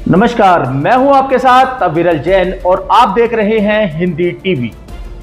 नमस्कार, मैं हूं आपके साथ विरल जैन और आप देख रहे हैं हिंदी टीवी।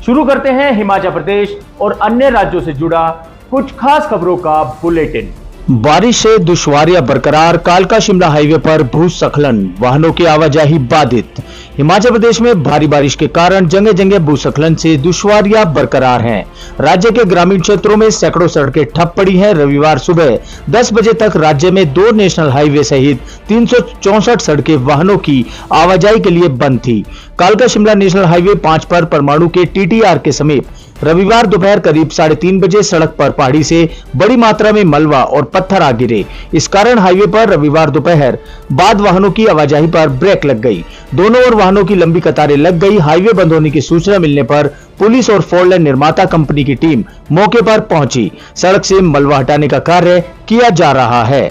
शुरू करते हैं हिमाचल प्रदेश और अन्य राज्यों से जुड़ा कुछ खास खबरों का बुलेटिन। बारिश से दुश्वारियां बरकरार, कालका शिमला हाईवे पर भूस्खलन, वाहनों की आवाजाही बाधित। हिमाचल प्रदेश में भारी बारिश के कारण जगह जगह भूस्खलन से दुश्वारियां बरकरार हैं। राज्य के ग्रामीण क्षेत्रों में सैकड़ों सड़कें ठप पड़ी हैं। रविवार सुबह 10 बजे तक राज्य में 2 नेशनल हाईवे सहित 364 सड़कें वाहनों की आवाजाही के लिए बंद थी। कालका शिमला नेशनल हाईवे 5 पर परमाणु के TTR के समीप रविवार दोपहर करीब 3:30 बजे सड़क पर पहाड़ी से बड़ी मात्रा में मलबा और पत्थर आ गिरे। इस कारण हाईवे पर रविवार दोपहर बाद वाहनों की आवाजाही पर ब्रेक लग गई। दोनों ओर वाहनों की लंबी कतारें लग गई। हाईवे बंद होने की सूचना मिलने पर पुलिस और 4 लेन निर्माता कंपनी की टीम मौके पर पहुंची। सड़क से मलबा हटाने का कार्य किया जा रहा है।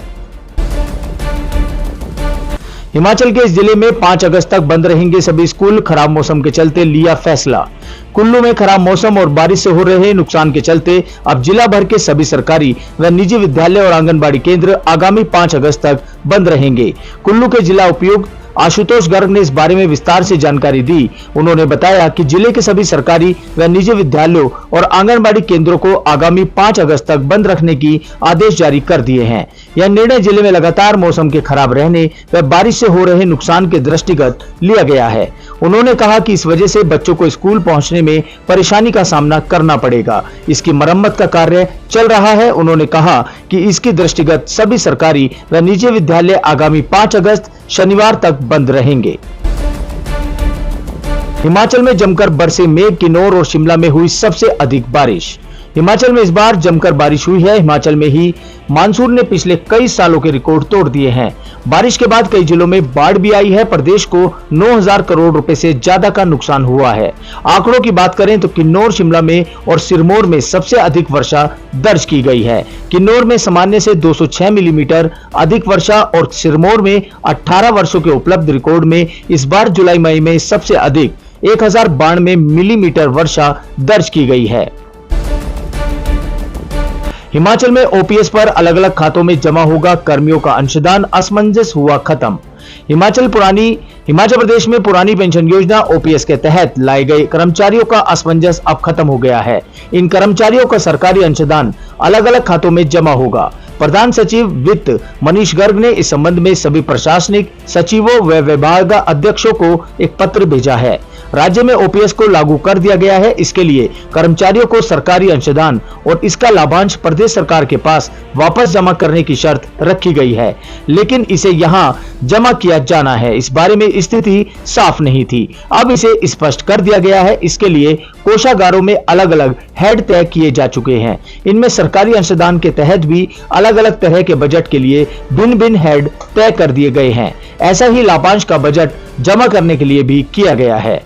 हिमाचल के इस जिले में 5 अगस्त तक बंद रहेंगे सभी स्कूल। खराब मौसम के चलते लिया फैसला। कुल्लू में खराब मौसम और बारिश से हो रहे नुकसान के चलते अब जिला भर के सभी सरकारी व निजी विद्यालय और आंगनबाड़ी केंद्र आगामी 5 अगस्त तक बंद रहेंगे। कुल्लू के जिला उपायुक्त आशुतोष गर्ग ने इस बारे में विस्तार से जानकारी दी। उन्होंने बताया कि जिले के सभी सरकारी व निजी विद्यालयों और आंगनबाड़ी केंद्रों को आगामी 5 अगस्त तक बंद रखने की आदेश जारी कर दिए हैं। यह निर्णय जिले में लगातार मौसम के खराब रहने व बारिश से हो रहे नुकसान के दृष्टिगत लिया गया है। उन्होंने कहा कि इस वजह से बच्चों को स्कूल पहुंचने में परेशानी का सामना करना पड़ेगा। इसकी मरम्मत का कार्य चल रहा है। उन्होंने कहा कि इसके दृष्टिगत सभी सरकारी व निजी विद्यालय आगामी 5 अगस्त शनिवार तक बंद रहेंगे। हिमाचल में जमकर बरसे मेघ, किन्नौर और शिमला में हुई सबसे अधिक बारिश। हिमाचल में इस बार जमकर बारिश हुई है। हिमाचल में ही मानसून ने पिछले कई सालों के रिकॉर्ड तोड़ दिए हैं। बारिश के बाद कई जिलों में बाढ़ भी आई है। प्रदेश को 9,000 करोड़ रुपए से ज्यादा का नुकसान हुआ है। आंकड़ों की बात करें तो किन्नौर, शिमला में और सिरमौर में सबसे अधिक वर्षा दर्ज की गई है। किन्नौर में सामान्य से 206 मिलीमीटर अधिक वर्षा और सिरमौर में 18 वर्षों के उपलब्ध रिकॉर्ड में इस बार जुलाई मई में सबसे अधिक 1092 मिलीमीटर वर्षा दर्ज की गई है। हिमाचल में OPS पर अलग अलग खातों में जमा होगा कर्मियों का अंशदान, असमंजस हुआ खत्म। हिमाचल प्रदेश में पुरानी पेंशन योजना OPS के तहत लाए गए कर्मचारियों का असमंजस अब खत्म हो गया है। इन कर्मचारियों का सरकारी अंशदान अलग अलग खातों में जमा होगा। प्रधान सचिव वित्त मनीष गर्ग ने इस संबंध में सभी प्रशासनिक सचिवों व विभाग अध्यक्षों को एक पत्र भेजा है। राज्य में OPS को लागू कर दिया गया है। इसके लिए कर्मचारियों को सरकारी अंशदान और इसका लाभांश प्रदेश सरकार के पास वापस जमा करने की शर्त रखी गई है, लेकिन इसे यहां जमा किया जाना है, इस बारे में स्थिति साफ नहीं थी। अब इसे स्पष्ट कर दिया गया है। इसके लिए कोषागारों में अलग अलग हेड तय किए जा चुके हैं। इनमें सरकारी अंशदान के तहत भी अलग अलग तरह के बजट के लिए भिन्न भिन्न हेड तय कर दिए गए हैं। ऐसा ही लाभांश का बजट जमा करने के लिए भी किया गया है।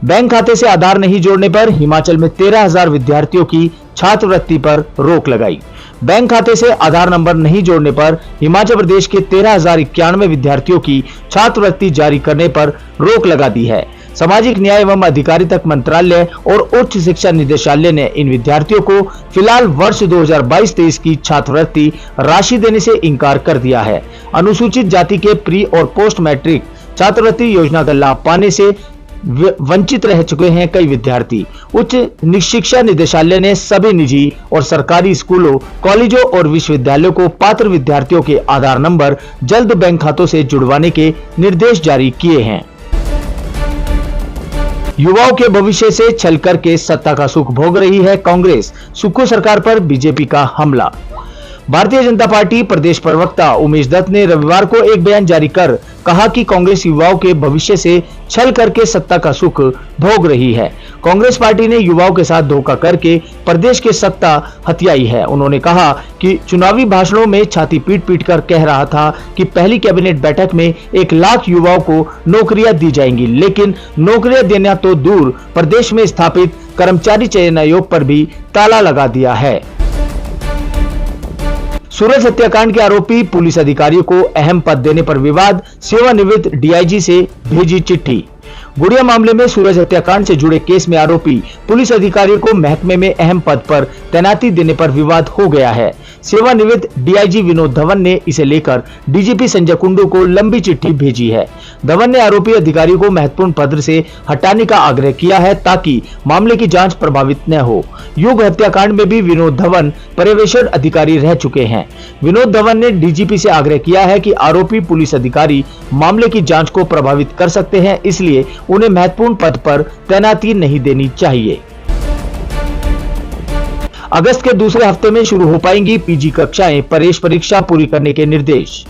बैंक खाते से आधार नहीं जोड़ने पर हिमाचल में 13,000 विद्यार्थियों की छात्रवृत्ति पर रोक लगाई। बैंक खाते से आधार नंबर नहीं जोड़ने पर हिमाचल प्रदेश के 13,091 विद्यार्थियों की छात्रवृत्ति जारी करने पर रोक लगा दी है। सामाजिक न्याय एवं अधिकारिता मंत्रालय और उच्च शिक्षा निदेशालय ने इन विद्यार्थियों को फिलहाल वर्ष 2022-23 की छात्रवृत्ति राशि देने से इनकार कर दिया है। अनुसूचित जाति के प्री और पोस्ट मैट्रिक छात्रवृत्ति योजना का लाभ पाने से वंचित रह चुके हैं कई विद्यार्थी। उच्च शिक्षा निदेशालय ने सभी निजी और सरकारी स्कूलों, कॉलेजों और विश्वविद्यालयों को पात्र विद्यार्थियों के आधार नंबर जल्द बैंक खातों से जुड़वाने के निर्देश जारी किए हैं। युवाओं के भविष्य से छल करके सत्ता का सुख भोग रही है कांग्रेस, सुक्खू सरकार पर बीजेपी का हमला। भारतीय जनता पार्टी प्रदेश प्रवक्ता उमेश दत्त ने रविवार को एक बयान जारी कर कहा कि कांग्रेस युवाओं के भविष्य से छल करके सत्ता का सुख भोग रही है। कांग्रेस पार्टी ने युवाओं के साथ धोखा करके प्रदेश की सत्ता हथियाई है। उन्होंने कहा कि चुनावी भाषणों में छाती पीट पीट कर कह रहा था कि पहली कैबिनेट बैठक में 1 लाख युवाओं को नौकरियां दी जाएंगी, लेकिन नौकरियां देना तो दूर, प्रदेश में स्थापित कर्मचारी चयन आयोग पर भी ताला लगा दिया है। सूरज हत्याकांड के आरोपी पुलिस अधिकारियों को अहम पद देने पर विवाद, सेवानिवृत्त DIG से भेजी चिट्ठी। गुड़िया मामले में सूरज हत्याकांड से जुड़े केस में आरोपी पुलिस अधिकारियों को महकमे में अहम पद पर तैनाती देने पर विवाद हो गया है। सेवानिवृत्त डीआईजी विनोद धवन ने इसे लेकर डीजीपी संजय कुंडू को लंबी चिट्ठी भेजी है। धवन ने आरोपी अधिकारी को महत्वपूर्ण पद से हटाने का आग्रह किया है ताकि मामले की जांच प्रभावित न हो। युग हत्याकांड में भी विनोद धवन पर्यवेक्षण अधिकारी रह चुके हैं। विनोद धवन ने डीजीपी से आग्रह किया है कि आरोपी पुलिस अधिकारी मामले की जांच को प्रभावित कर सकते हैं, इसलिए उन्हें महत्वपूर्ण पद पर तैनाती नहीं देनी चाहिए। अगस्त के दूसरे हफ्ते में शुरू हो पाएंगी पीजी कक्षाएं, प्रवेश परीक्षा पूरी करने के निर्देश।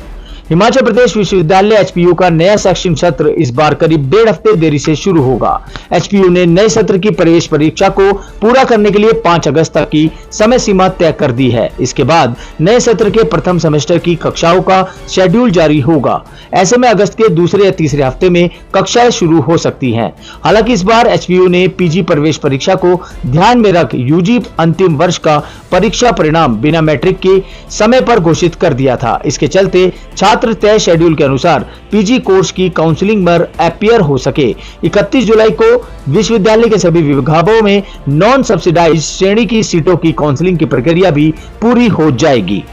हिमाचल प्रदेश विश्वविद्यालय एचपीयू का नया शैक्षणिक सत्र इस बार करीब 1.5 हफ्ते देरी से शुरू होगा। एचपीयू ने नए सत्र की प्रवेश परीक्षा को पूरा करने के लिए 5 अगस्त तक की समय सीमा तय कर दी है। इसके बाद नए सत्र के प्रथम सेमेस्टर की कक्षाओं का शेड्यूल जारी होगा। ऐसे में अगस्त के दूसरे या तीसरे हफ्ते में कक्षाएं शुरू हो सकती हैं। हालांकि इस बार एचपीयू ने पीजी प्रवेश परीक्षा को ध्यान में रख यूजी अंतिम वर्ष का परीक्षा परिणाम बिना मैट्रिक के समय पर घोषित कर दिया था। इसके चलते छात्र तय शेड्यूल के अनुसार पीजी कोर्स की काउंसलिंग पर अपीयर हो सके। 31 जुलाई को विश्वविद्यालय के सभी विभागों में नॉन सब्सिडाइज्ड श्रेणी की सीटों की काउंसलिंग की प्रक्रिया भी पूरी हो जाएगी।